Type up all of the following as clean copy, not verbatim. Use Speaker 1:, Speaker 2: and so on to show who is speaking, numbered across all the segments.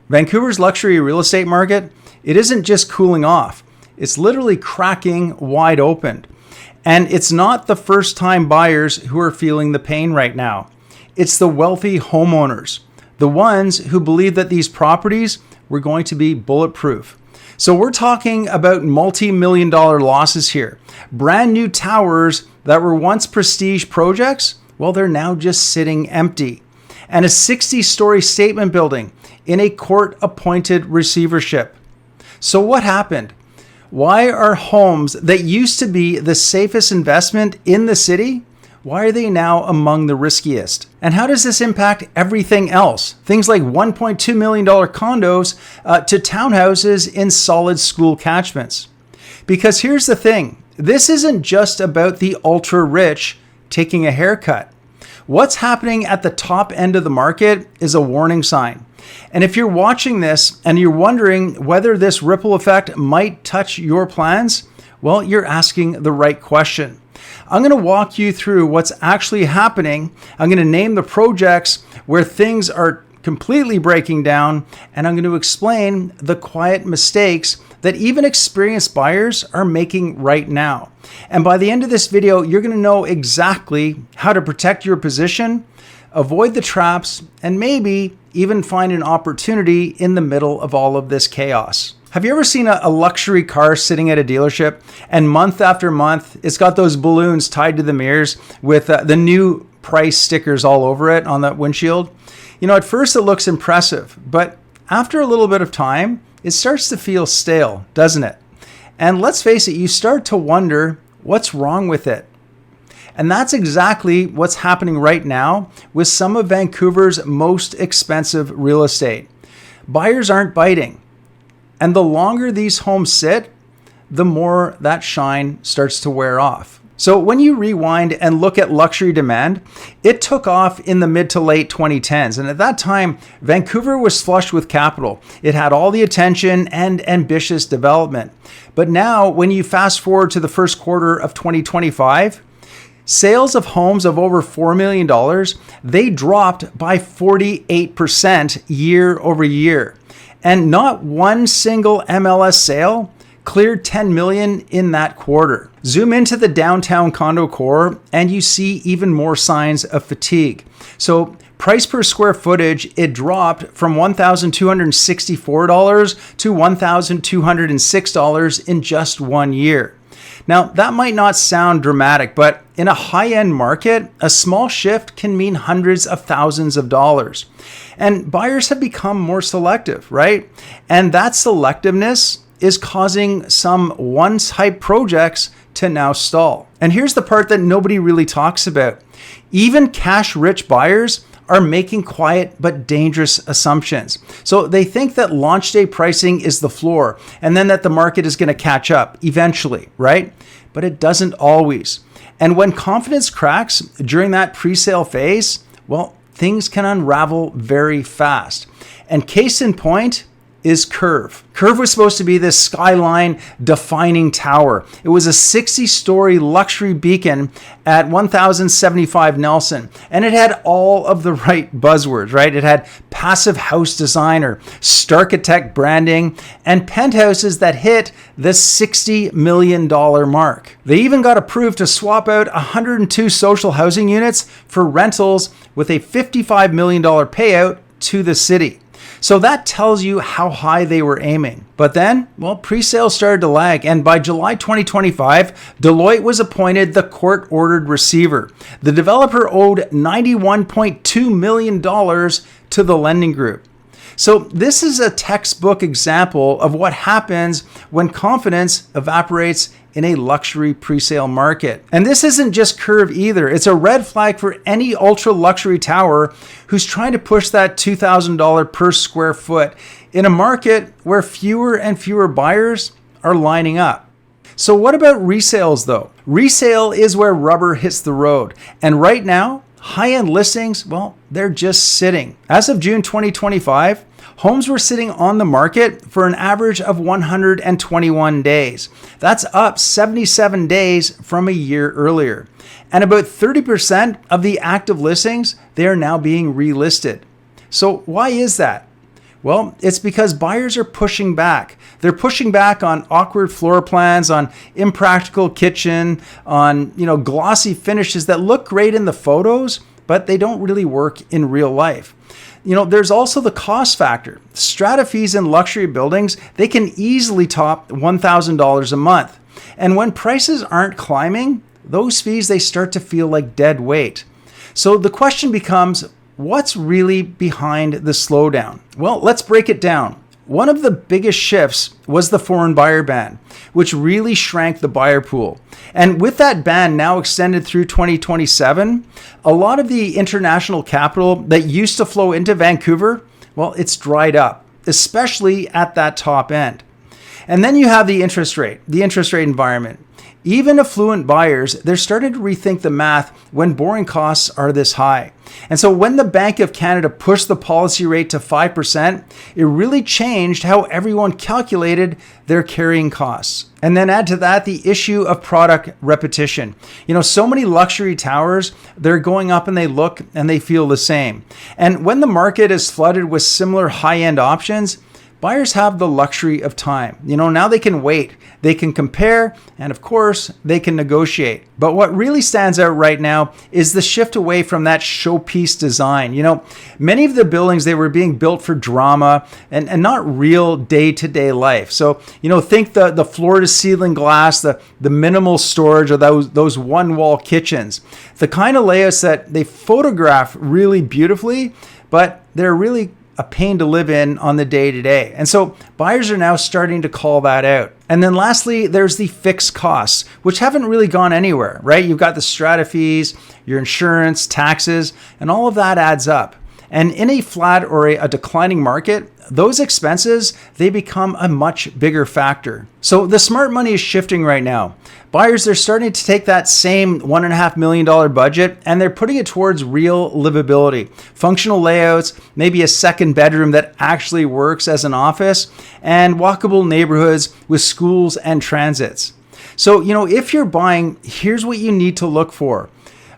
Speaker 1: Vancouver's luxury real estate market, it isn't just cooling off. It's literally cracking wide open. And it's not the first-time buyers who are feeling the pain right now. It's the wealthy homeowners, the ones who believe that these properties were going to be bulletproof. So we're talking about multi-million-dollar losses here. Brand new towers that were once prestige projects, well, they're now just sitting empty. And a 60-story statement building in a court-appointed receivership. So what happened? Why are homes that used to be the safest investment in the city, why are they now among the riskiest? And how does this impact everything else? Things like $1.2 million condos to townhouses in solid school catchments. Because here's the thing, this isn't just about the ultra rich taking a haircut. What's happening at the top end of the market is a warning sign. And if you're watching this and you're wondering whether this ripple effect might touch your plans, well, you're asking the right question. I'm going to walk you through what's actually happening. I'm going to name the projects where things are completely breaking down, and I'm going to explain the quiet mistakes that even experienced buyers are making right now. And by the end of this video, you're going to know exactly how to protect your position, avoid the traps, and maybe even find an opportunity in the middle of all of this chaos. Have you ever seen a luxury car sitting at a dealership and month after month, it's got those balloons tied to the mirrors with the new price stickers all over it on the windshield? You know, at first it looks impressive, but after a little bit of time, it starts to feel stale, doesn't it? And let's face it, you start to wonder what's wrong with it. And that's exactly what's happening right now with some of Vancouver's most expensive real estate. Buyers aren't biting. And the longer these homes sit, the more that shine starts to wear off. So when you rewind and look at luxury demand, it took off in the mid to late 2010s. And at that time, Vancouver was flush with capital. It had all the attention and ambitious development. But now, when you fast forward to the first quarter of 2025, sales of homes of over $4 million, they dropped by 48% year over year. And not one single MLS sale cleared 10 million in that quarter. Zoom into the downtown condo core and you see even more signs of fatigue. So price per square footage, it dropped from $1,264 to $1,206 in just 1 year. Now, that might not sound dramatic, but in a high-end market, a small shift can mean hundreds of thousands of dollars. And buyers have become more selective, right? And that selectiveness is causing some once-hype projects to now stall. And here's the part that nobody really talks about. Even cash-rich buyers are making quiet but dangerous assumptions. So they think that launch day pricing is the floor and then that the market is going to catch up eventually, right? But it doesn't always. And when confidence cracks during that pre-sale phase, well, things can unravel very fast. And case in point is Curve. Curve was supposed to be this skyline defining tower. It was a 60-story luxury beacon at 1075 Nelson. And it had all of the right buzzwords, right? It had passive house designer, Starkitect branding, and penthouses that hit the $60 million mark. They even got approved to swap out 102 social housing units for rentals with a $55 million payout to the city. So that tells you how high they were aiming. But then, well, pre-sales started to lag. And by July 2025, Deloitte was appointed the court-ordered receiver. The developer owed $91.2 million to the lending group. So this is a textbook example of what happens when confidence evaporates in a luxury presale market. And this isn't just Curve either. It's a red flag for any ultra luxury tower who's trying to push that $2,000 per square foot in a market where fewer and fewer buyers are lining up. So what about resales though? Resale is where rubber hits the road. And right now, high-end listings, well, they're just sitting. As of June 2025, homes were sitting on the market for an average of 121 days. That's up 77 days from a year earlier. And about 30% of the active listings, they are now being relisted. So why is that? Well, it's because buyers are pushing back. They're pushing back on awkward floor plans, on impractical kitchen, on, glossy finishes that look great in the photos, but they don't really work in real life. There's also the cost factor. Strata fees in luxury buildings, they can easily top $1,000 a month. And when prices aren't climbing, those fees, they start to feel like dead weight. So the question becomes, what's really behind the slowdown? Well, let's break it down. One of the biggest shifts was the foreign buyer ban, which really shrank the buyer pool. And with that ban now extended through 2027, a lot of the international capital that used to flow into Vancouver, well, it's dried up, especially at that top end. And then you have the interest rate environment. Even affluent buyers, they're starting to rethink the math when borrowing costs are this high. And so when the Bank of Canada pushed the policy rate to 5%, it really changed how everyone calculated their carrying costs. And then add to that the issue of product repetition. So many luxury towers, they're going up and they look and they feel the same. And when the market is flooded with similar high-end options, buyers have the luxury of time. Now they can wait, they can compare, and of course, they can negotiate. But what really stands out right now is the shift away from that showpiece design. Many of the buildings, they were being built for drama and not real day-to-day life. So, think the floor-to-ceiling glass, the minimal storage of those one-wall kitchens, the kind of layouts that they photograph really beautifully, but they're really a pain to live in on the day-to-day. And so buyers are now starting to call that out. And then lastly, there's the fixed costs, which haven't really gone anywhere, right? You've got the strata fees, your insurance, taxes, and all of that adds up. And in a flat or a declining market, those expenses, they become a much bigger factor. So the smart money is shifting right now. Buyers, they're starting to take that same $1.5 million budget and they're putting it towards real livability, functional layouts, maybe a second bedroom that actually works as an office, and walkable neighborhoods with schools and transits. So, if you're buying, here's what you need to look for.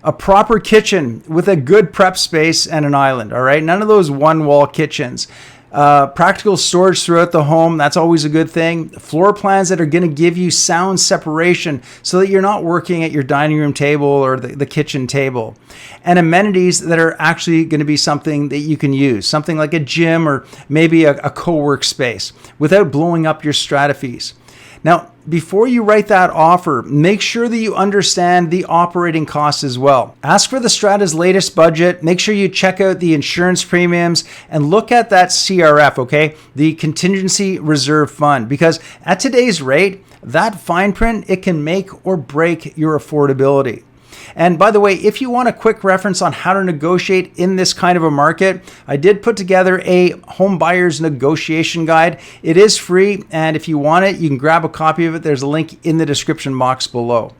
Speaker 1: A proper kitchen with a good prep space and an island, all right? None of those one-wall kitchens. Practical storage throughout the home, that's always a good thing. Floor plans that are going to give you sound separation so that you're not working at your dining room table or the kitchen table. And amenities that are actually going to be something that you can use, something like a gym or maybe a co-work space without blowing up your strata fees. Now, before you write that offer, make sure that you understand the operating costs as well. Ask for the Strata's latest budget. Make sure you check out the insurance premiums and look at that CRF, okay? The Contingency Reserve Fund, because at today's rate, that fine print, it can make or break your affordability. And by the way, if you want a quick reference on how to negotiate in this kind of a market, I did put together a home buyer's negotiation guide. It is free, and if you want it, you can grab a copy of it. There's a link in the description box below.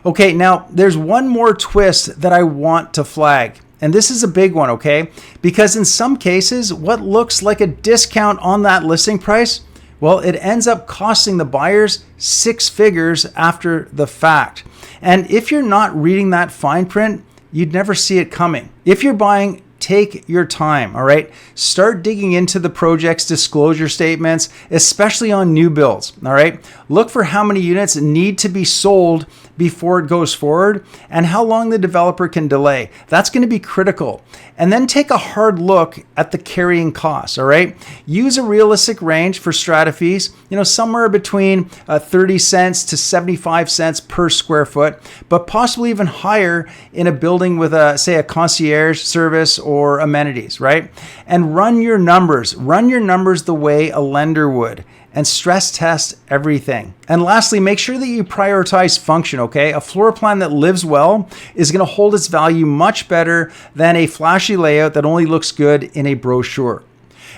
Speaker 1: Okay, now there's one more twist that I want to flag. And this is a big one, okay? Because in some cases, what looks like a discount on that listing price, well, it ends up costing the buyers 6 figures after the fact. And if you're not reading that fine print, you'd never see it coming. If you're buying, take your time, all right? Start digging into the project's disclosure statements, especially on new builds, all right? Look for how many units need to be sold before it goes forward and how long the developer can delay. That's going to be critical. And then take a hard look at the carrying costs, all right? Use a realistic range for strata fees, somewhere between 30 cents to 75 cents per square foot, but possibly even higher in a building with say a concierge service or amenities, right? And run your numbers the way a lender would, and stress test everything. And lastly, make sure that you prioritize function, okay? A floor plan that lives well is going to hold its value much better than a flashy layout that only looks good in a brochure.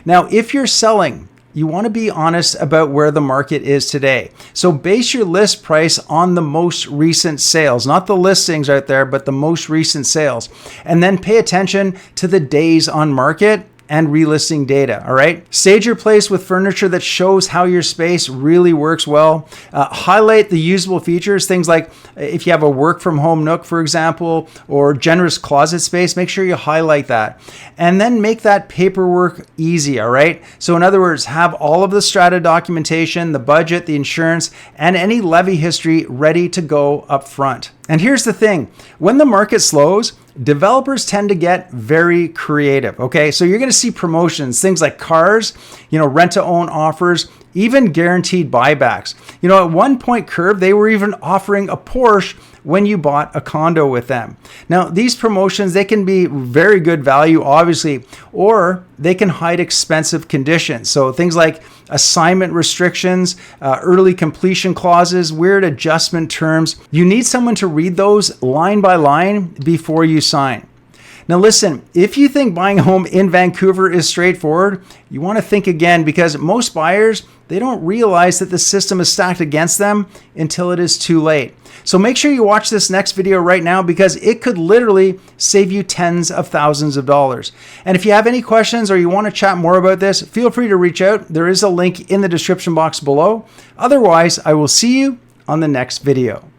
Speaker 1: Now, if you're selling, you want to be honest about where the market is today. So base your list price on the most recent sales, not the listings out there, but the most recent sales. And then pay attention to the days on market and relisting data, all right? Stage your place with furniture that shows how your space really works well. Highlight the usable features, things like if you have a work from home nook, for example, or generous closet space, make sure you highlight that. And then make that paperwork easy, all right? So in other words, have all of the strata documentation, the budget, the insurance, and any levy history ready to go up front. And here's the thing, when the market slows, developers tend to get very creative, okay? So you're gonna see promotions, things like cars, rent to own offers, even guaranteed buybacks. At one point, Curve, they were even offering a Porsche when you bought a condo with them. Now, these promotions, they can be very good value, obviously, or they can hide expensive conditions. So things like assignment restrictions, early completion clauses, weird adjustment terms. You need someone to read those line by line before you sign. Now listen, if you think buying a home in Vancouver is straightforward, you want to think again, because most buyers, they don't realize that the system is stacked against them until it is too late. So make sure you watch this next video right now, because it could literally save you tens of thousands of dollars. And if you have any questions or you want to chat more about this, feel free to reach out. There is a link in the description box below. Otherwise, I will see you on the next video.